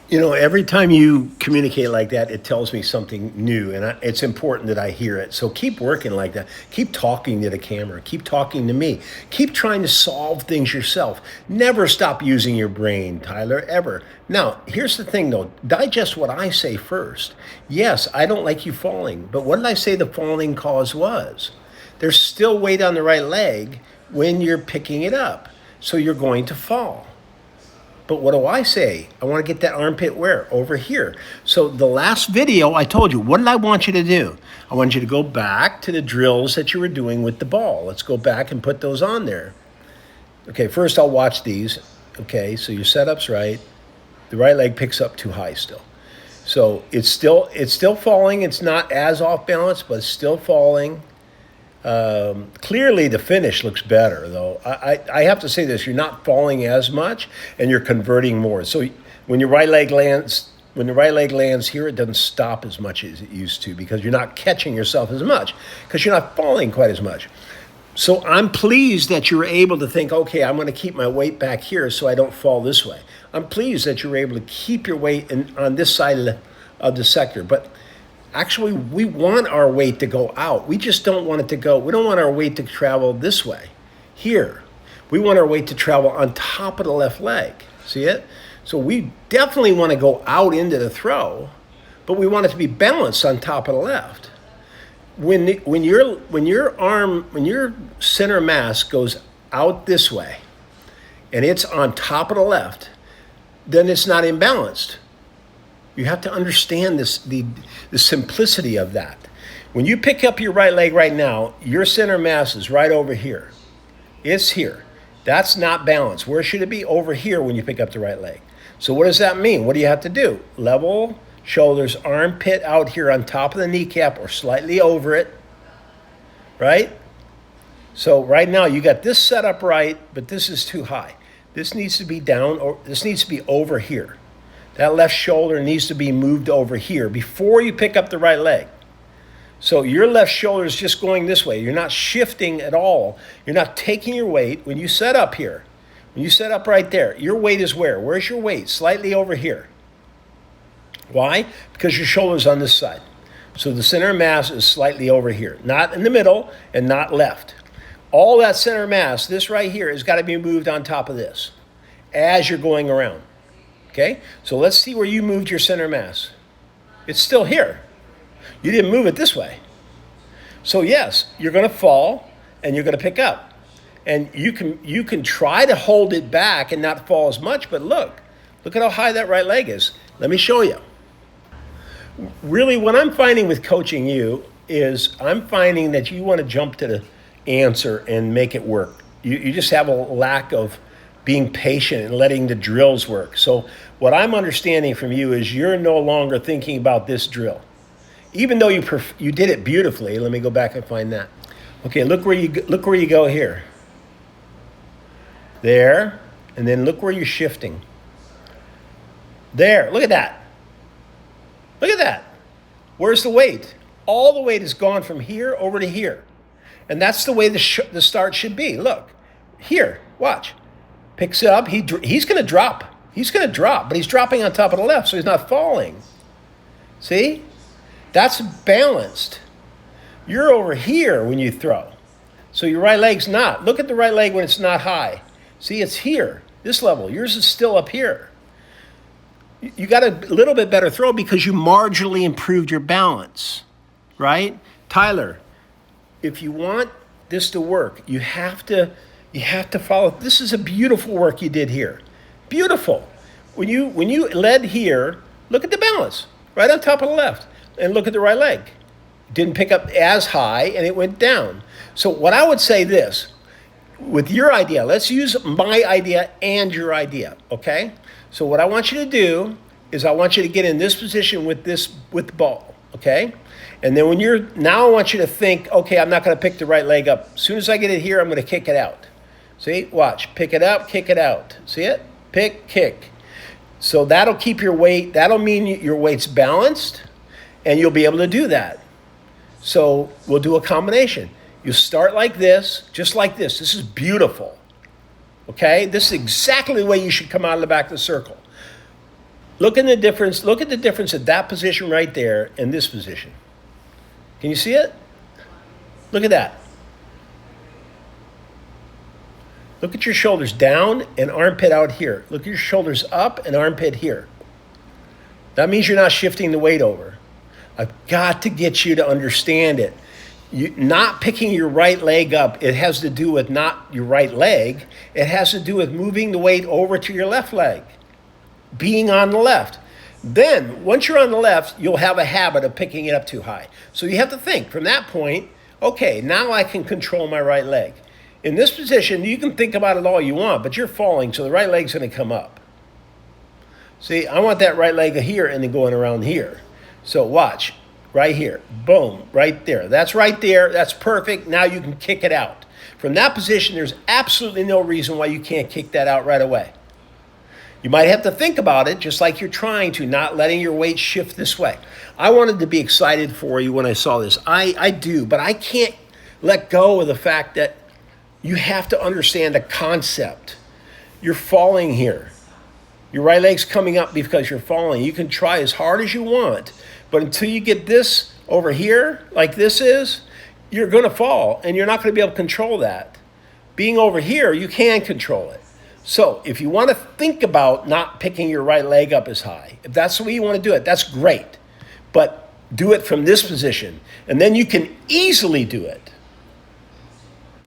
You know, every time you communicate like that, it tells me something new, and it's important that I hear it. So keep working like that. Keep talking to the camera. Keep talking to me. Keep trying to solve things yourself. Never stop using your brain, Tyler, ever. Now, here's the thing though, digest what I say first. Yes, I don't like you falling, but what did I say the falling cause was? There's still weight on the right leg when you're picking it up, so you're going to fall. But what do I say? I want to get that armpit where? Over here. So the last video I told you, what did I want you to do? I want you to go back to the drills that you were doing with the ball. Let's go back and put those on there. Okay, first I'll watch these. Okay, so your setup's right. The right leg picks up too high still. So it's still falling. It's not as off balance, but it's still falling. Clearly the finish looks better though. I have to say this, you're not falling as much and you're converting more. So when your right leg lands here, it doesn't stop as much as it used to because you're not catching yourself as much because you're not falling quite as much. So I'm pleased that you're able to think, okay, I'm going to keep my weight back here so I don't fall this way. I'm pleased that you're able to keep your weight on this side of the sector. But actually, we want our weight to go out. We just don't want it to go. We don't want our weight to travel this way, here. We want our weight to travel on top of the left leg. See it? So we definitely want to go out into the throw, but we want it to be balanced on top of the left. When your center mass goes out this way, and it's on top of the left, then it's not imbalanced. You have to understand this, the simplicity of that. When you pick up your right leg right now, your center mass is right over here. It's here. That's not balanced. Where should it be? Over here when you pick up the right leg. So what does that mean? What do you have to do? Level shoulders, armpit out here on top of the kneecap or slightly over it, right? So right now you got this set up right, but this is too high. This needs to be down, or this needs to be over here. That left shoulder needs to be moved over here before you pick up the right leg. So your left shoulder is just going this way. You're not shifting at all. You're not taking your weight. When you set up here, when you set up right there, your weight is where? Where's your weight? Slightly over here. Why? Because your shoulder's on this side. So the center of mass is slightly over here, not in the middle and not left. All that center mass, this right here, has got to be moved on top of this as you're going around. Okay, so let's see where you moved your center mass. It's still here. You didn't move it this way. So yes, you're going to fall and you're going to pick up. And you can try to hold it back and not fall as much, but look at how high that right leg is. Let me show you. Really, what I'm finding with coaching you is I'm finding that you want to jump to the answer and make it work. You just have a lack of being patient and letting the drills work. So what I'm understanding from you is you're no longer thinking about this drill. Even though you did it beautifully. Let me go back and find that. Okay, look where you go here. There, and then look where you're shifting. There, look at that. Look at that. Where's the weight? All the weight is gone from here over to here. And that's the way the start should be. Look, here, watch. Picks it up, he's going to drop. He's going to drop, but he's dropping on top of the left, so he's not falling. See? That's balanced. You're over here when you throw. So your right leg's not. Look at the right leg when it's not high. See, it's here, this level. Yours is still up here. You got a little bit better throw because you marginally improved your balance, right? Tyler, if you want this to work, you have to follow. This is a beautiful work you did here. Beautiful. When you led here, look at the balance, right on top of the left. And look at the right leg. Didn't pick up as high and it went down. So what I would say this, with your idea, let's use my idea and your idea, okay? So what I want you to do is I want you to get in this position with the ball, okay? And then now I want you to think, okay, I'm not going to pick the right leg up. As soon as I get it here, I'm going to kick it out. See, watch, pick it up, kick it out. See it? Pick, kick. So that'll keep your weight, that'll mean your weight's balanced, and you'll be able to do that. So we'll do a combination. You start like this, just like this. This is beautiful. Okay? This is exactly the way you should come out of the back of the circle. Look at the difference. Look at the difference of that position right there and this position. Can you see it? Look at that. Look at your shoulders down and armpit out here. Look at your shoulders up and armpit here. That means you're not shifting the weight over. I've got to get you to understand it. Not picking your right leg up, it has to do with not your right leg. It has to do with moving the weight over to your left leg, being on the left. Then, once you're on the left, you'll have a habit of picking it up too high. So you have to think from that point, okay, now I can control my right leg. In this position, you can think about it all you want, but you're falling, so the right leg's going to come up. See, I want that right leg here and then going around here. So watch, right here, boom, right there. That's right there, that's perfect. Now you can kick it out. From that position, there's absolutely no reason why you can't kick that out right away. You might have to think about it, just like you're trying to, not letting your weight shift this way. I wanted to be excited for you when I saw this. I do, but I can't let go of the fact that you have to understand the concept. You're falling here. Your right leg's coming up because you're falling. You can try as hard as you want, but until you get this over here, like this is, you're going to fall, and you're not going to be able to control that. Being over here, you can control it. So if you want to think about not picking your right leg up as high, if that's the way you want to do it, that's great. But do it from this position, and then you can easily do it